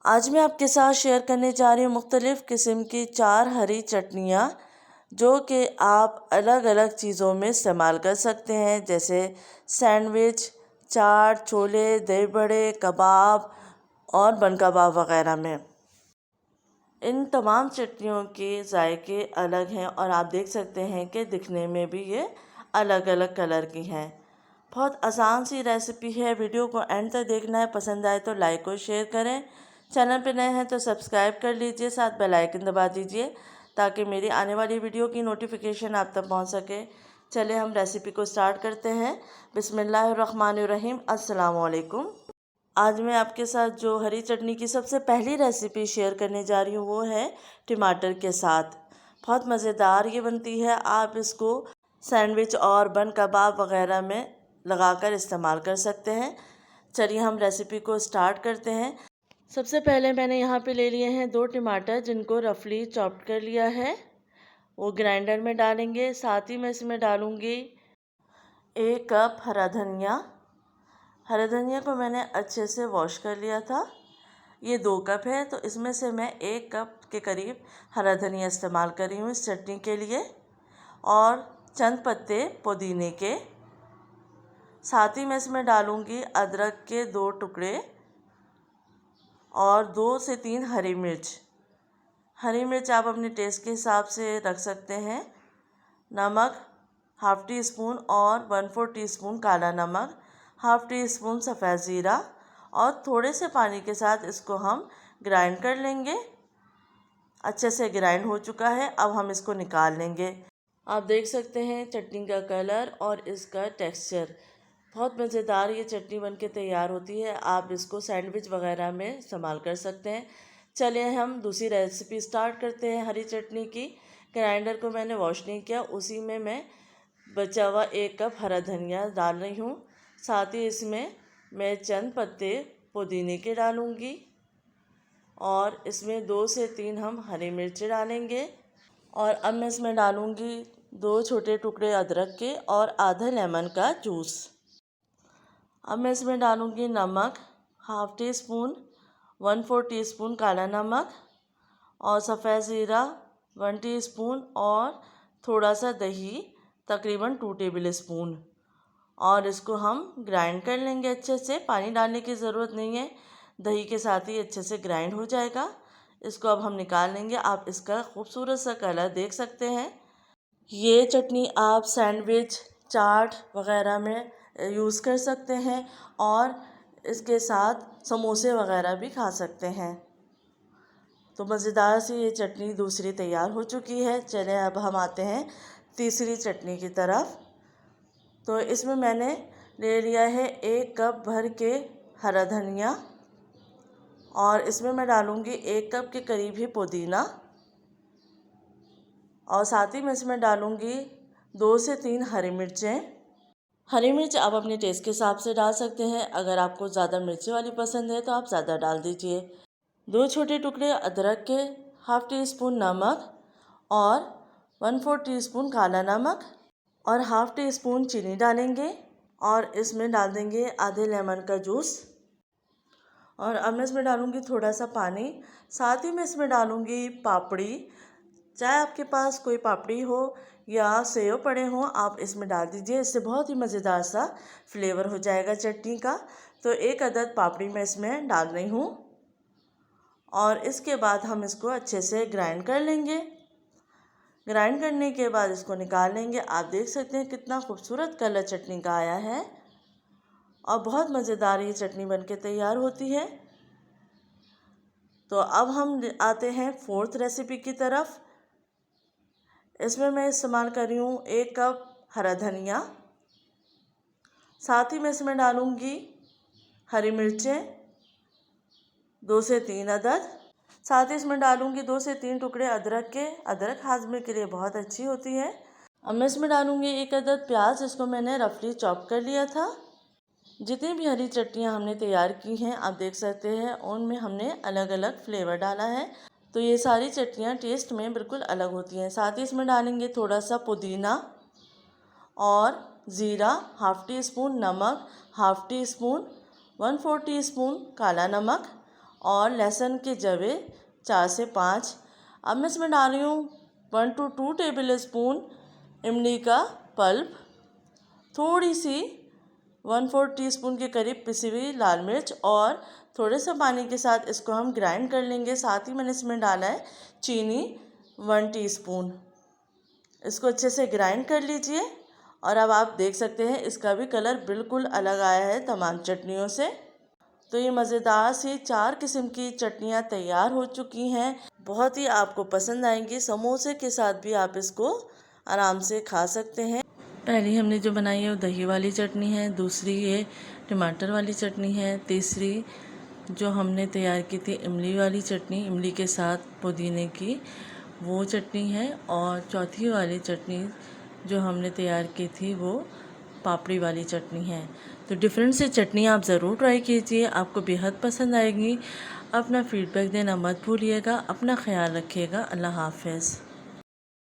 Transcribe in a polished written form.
आज मैं आपके साथ शेयर करने जा रही हूँ मुख्तलिफ़ किस्म की 4 हरी चटनियाँ जो कि आप अलग अलग चीज़ों में इस्तेमाल कर सकते हैं, जैसे सैंडविच, चाट, छोले, दही बड़े, कबाब और बन कबाब वग़ैरह में। इन तमाम चटनियों के जायके अलग हैं और आप देख सकते हैं कि दिखने में भी ये अलग अलग कलर की हैं। बहुत आसान सी रेसिपी है। वीडियो को एंड तक देखना है। पसंद आए तो लाइक और शेयर करें। चैनल पर नए हैं तो सब्सक्राइब कर लीजिए, साथ बेल आइकन दबा दीजिए ताकि मेरी आने वाली वीडियो की नोटिफिकेशन आप तक पहुंच सके। चलिए हम रेसिपी को स्टार्ट करते हैं। बिस्मिल्लाहिर्रहमानिर्रहीम। अस्सलाम वालेकुम। आज मैं आपके साथ जो हरी चटनी की सबसे पहली रेसिपी शेयर करने जा रही हूँ वो है टमाटर के साथ। बहुत मज़ेदार ये बनती है। आप इसको सैंडविच और बन कबाब वग़ैरह में लगाकर इस्तेमाल कर सकते हैं। चलिए हम रेसिपी को स्टार्ट करते हैं। सबसे पहले मैंने यहाँ पे ले लिए हैं 2 टमाटर जिनको रफली चॉप्ड कर लिया है, वो ग्राइंडर में डालेंगे। साथ ही मैं इसमें डालूँगी 1 कप हरा धनिया। हरा धनिया को मैंने अच्छे से वॉश कर लिया था। ये 2 कप है तो इसमें से मैं 1 कप के करीब हरा धनिया इस्तेमाल कर रही हूँ इस चटनी के लिए, और चंद पत्ते पुदीने के। साथ ही मैं इसमें डालूँगी अदरक के 2 टुकड़े और 2 से 3 हरी मिर्च। हरी मिर्च आप अपने टेस्ट के हिसाब से रख सकते हैं। नमक हाफ़ टी स्पून और 1/4 टीस्पून काला नमक, हाफ़ टी स्पून सफ़ेद ज़ीरा और थोड़े से पानी के साथ इसको हम ग्राइंड कर लेंगे। अच्छे से ग्राइंड हो चुका है, अब हम इसको निकाल लेंगे। आप देख सकते हैं चटनी का कलर और इसका टेक्सचर। बहुत मज़ेदार ये चटनी बनके तैयार होती है। आप इसको सैंडविच वगैरह में इस्तेमाल कर सकते हैं। चलिए हम दूसरी रेसिपी स्टार्ट करते हैं हरी चटनी की। ग्राइंडर को मैंने वॉश नहीं किया, उसी में मैं बचा हुआ 1 कप हरा धनिया डाल रही हूँ। साथ ही इसमें मैं चंद पत्ते पुदीने के डालूँगी और इसमें 2 से 3 हम हरी मिर्च डालेंगे। और अब मैं इसमें डालूँगी 2 छोटे टुकड़े अदरक के और आधा लेमन का जूस। अब मैं इसमें डालूँगी नमक हाफ़ टी स्पून, 1/4 टीस्पून काला नमक और सफ़ेद ज़ीरा 1 टीस्पून और थोड़ा सा दही तकरीबन 2 टेबल स्पून, और इसको हम ग्राइंड कर लेंगे अच्छे से। पानी डालने की ज़रूरत नहीं है, दही के साथ ही अच्छे से ग्राइंड हो जाएगा। इसको अब हम निकाल लेंगे। आप इसका खूबसूरत सा कलर देख सकते हैं। ये चटनी आप सैंडविच, चाट वग़ैरह में यूज़ कर सकते हैं और इसके साथ समोसे वग़ैरह भी खा सकते हैं। तो मज़ेदार सी ये चटनी दूसरी तैयार हो चुकी है। चलिए अब हम आते हैं तीसरी चटनी की तरफ। तो इसमें मैंने ले लिया है 1 कप भर के हरा धनिया और इसमें मैं डालूँगी 1 कप के करीब ही पुदीना, और साथ ही मैं इसमें डालूँगी 2 से 3 हरी मिर्चें। हरी मिर्च आप अपने टेस्ट के हिसाब से डाल सकते हैं। अगर आपको ज़्यादा मिर्ची वाली पसंद है तो आप ज़्यादा डाल दीजिए। 2 छोटे टुकड़े अदरक के, हाफ़ टी स्पून नमक और 1/4 टीस्पून काला नमक और हाफ़ टी स्पून चीनी डालेंगे और इसमें डाल देंगे आधे लेमन का जूस। और अब मैं इसमें डालूँगी थोड़ा सा पानी। साथ ही मैं इसमें डालूँगी पापड़ी। चाहे आपके पास कोई पापड़ी हो या सेव पड़े हों, आप इसमें डाल दीजिए। इससे बहुत ही मज़ेदार सा फ्लेवर हो जाएगा चटनी का। तो 1 अदद पापड़ी मैं इसमें डाल रही हूँ और इसके बाद हम इसको अच्छे से ग्राइंड कर लेंगे। ग्राइंड करने के बाद इसको निकाल लेंगे। आप देख सकते हैं कितना खूबसूरत कलर चटनी का आया है और बहुत मज़ेदार ये चटनी बनके तैयार होती है। तो अब हम आते हैं 4th रेसिपी की तरफ। इसमें मैं इस्तेमाल कर रही हूँ 1 कप हरा धनिया। साथ ही मैं इसमें डालूँगी हरी मिर्चें 2 से 3 अदद। साथ ही इसमें डालूँगी 2 से 3 टुकड़े अदरक के। अदरक हाजमे के लिए बहुत अच्छी होती है। अब मैं इसमें डालूँगी 1 अदद प्याज, जिसको मैंने रफली चॉप कर लिया था। जितनी भी हरी चटनियाँ हमने तैयार की हैं आप देख सकते हैं उनमें हमने अलग अलग फ्लेवर डाला है, तो ये सारी चटनियाँ टेस्ट में बिल्कुल अलग होती हैं। साथ ही इसमें डालेंगे थोड़ा सा पुदीना और ज़ीरा, हाफ़ टी स्पून नमक, हाफ़ टी स्पून 1/4 टीस्पून काला नमक और लहसुन के जवे 4 से 5। अब मैं इसमें डाल रही हूँ 1 to 2 टेबल स्पून इमली का पल्प, थोड़ी सी 1/4 टीस्पून के करीब पिसी हुई लाल मिर्च और थोड़े से पानी के साथ इसको हम ग्राइंड कर लेंगे। साथ ही मैंने इसमें डाला है चीनी 1 टीस्पून। इसको अच्छे से ग्राइंड कर लीजिए और अब आप देख सकते हैं इसका भी कलर बिल्कुल अलग आया है तमाम चटनियों से। तो ये मज़ेदार सी 4 किस्म की चटनियाँ तैयार हो चुकी हैं। बहुत ही आपको पसंद आएंगी। समोसे के साथ भी आप इसको आराम से खा सकते हैं। पहली हमने जो बनाई है वो दही वाली चटनी है, दूसरी ये टमाटर वाली चटनी है, तीसरी जो हमने तैयार की थी इमली वाली चटनी, इमली के साथ पुदीने की वो चटनी है, और चौथी वाली चटनी जो हमने तैयार की थी वो पापड़ी वाली चटनी है। तो डिफरेंट से चटनी आप ज़रूर ट्राई कीजिए, आपको बेहद पसंद आएगी। अपना फीडबैक देना मत भूलिएगा। अपना ख्याल रखिएगा। अल्लाह हाफ़िज़।